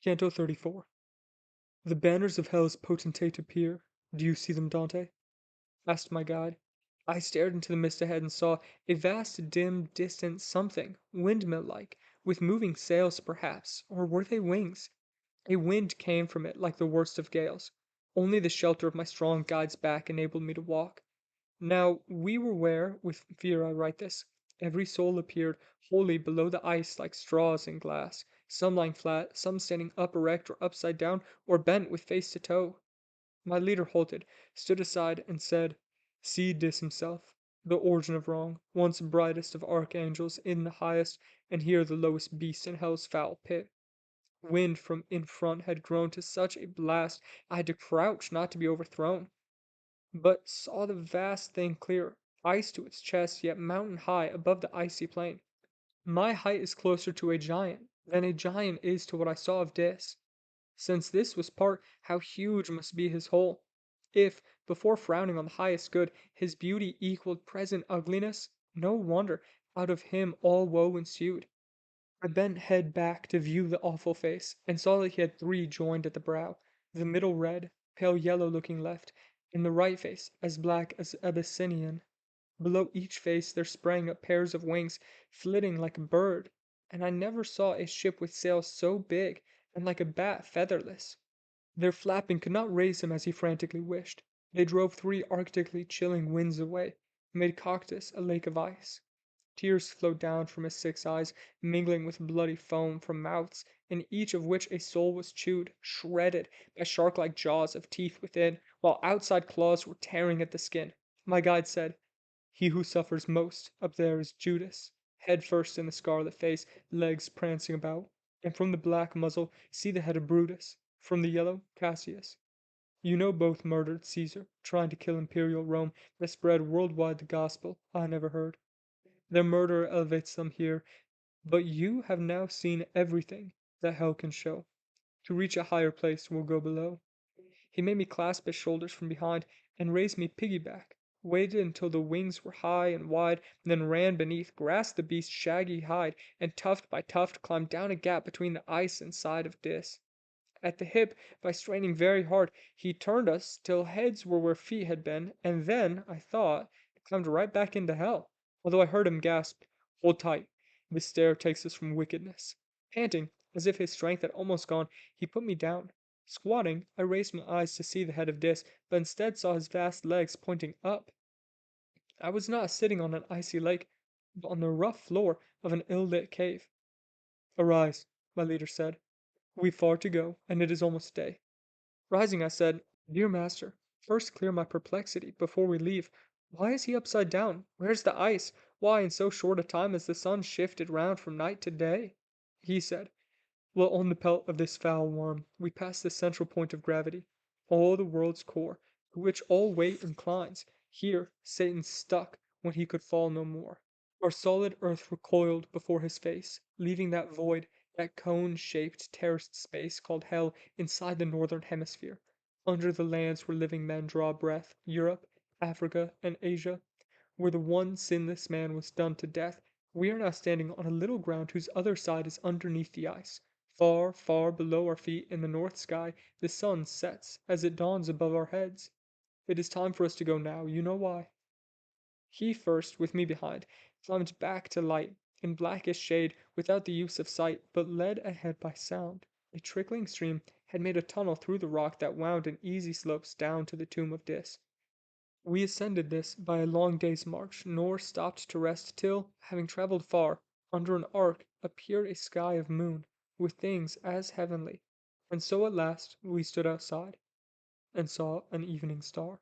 Canto 34. The banners of hell's potentate appear. Do you see them, Dante? Asked my guide. I stared into the mist ahead and saw a vast, dim, distant something, windmill like, with moving sails perhaps, or were they wings? A wind came from it like the worst of gales. Only the shelter of my strong guide's back enabled me to walk. Now we were where, with fear I write this, every soul appeared wholly below the ice like straws in glass, some lying flat, some standing up erect or upside down, or bent with face to toe. My leader halted, stood aside, and said, "See Dis himself, the origin of wrong, once brightest of archangels in the highest, and here the lowest beast in hell's foul pit. Wind from in front had grown to such a blast I had to crouch not to be overthrown, but saw the vast thing clear, ice to its chest, yet mountain high above the icy plain. My height is closer to a giant than a giant is to what I saw of Dis. Since this was part, how huge must be his whole! If, before frowning on the highest good, his beauty equaled present ugliness, no wonder out of him all woe ensued. I bent head back to view the awful face, and saw that he had three joined at the brow, the middle red, pale yellow looking left, and the right face as black as Abyssinian. Below each face there sprang up pairs of wings, flitting like a bird, and I never saw a ship with sails so big, and like a bat featherless. Their flapping could not raise him as he frantically wished. They drove three arctically chilling winds away, made Coctus a lake of ice. Tears flowed down from his six eyes, mingling with bloody foam from mouths, in each of which a soul was chewed, shredded, by shark-like jaws of teeth within, while outside claws were tearing at the skin. My guide said, "He who suffers most up there is Judas, head first in the scarlet face, legs prancing about, and from the black muzzle see the head of Brutus, from the yellow Cassius. You know both murdered Caesar, trying to kill imperial Rome that spread worldwide the gospel I never heard. Their murder elevates them here, but you have now seen everything that hell can show. To reach a higher place we'll go below." He made me clasp his shoulders from behind and raised me piggyback, waited until the wings were high and wide, then ran beneath, grasped the beast's shaggy hide, and tuft by tuft climbed down a gap between the ice and side of Dis. At the hip, by straining very hard, he turned us till heads were where feet had been, and then, I thought, climbed right back into hell, although I heard him gasp, "Hold tight, this stair takes us from wickedness." Panting, as if his strength had almost gone, he put me down. Squatting, I raised my eyes to see the head of Dis, but instead saw his vast legs pointing up. I was not sitting on an icy lake, but on the rough floor of an ill-lit cave. "Arise," my leader said. "We've far to go, and it is almost day." Rising, I said, "Dear master, first clear my perplexity before we leave. Why is he upside down? Where's the ice? Why, in so short a time has the sun shifted round from night to day?" He said, "Well, on the pelt of this foul worm we pass the central point of gravity, all the world's core, to which all weight inclines. Here Satan stuck when he could fall no more. Our solid earth recoiled before his face, leaving that void, that cone-shaped terraced space called hell inside the northern hemisphere, under the lands where living men draw breath, Europe, Africa, and Asia. Where the one sinless man was done to death, we are now standing on a little ground whose other side is underneath the ice. Far, far below our feet in the north sky, the sun sets as it dawns above our heads. It is time for us to go now, you know why." He first, with me behind, climbed back to light, in blackest shade, without the use of sight, but led ahead by sound. A trickling stream had made a tunnel through the rock that wound in easy slopes down to the tomb of Dis. We ascended this by a long day's march, nor stopped to rest till, having travelled far, under an arc appeared a sky of moon, with things as heavenly, and so at last we stood outside, and saw an evening star.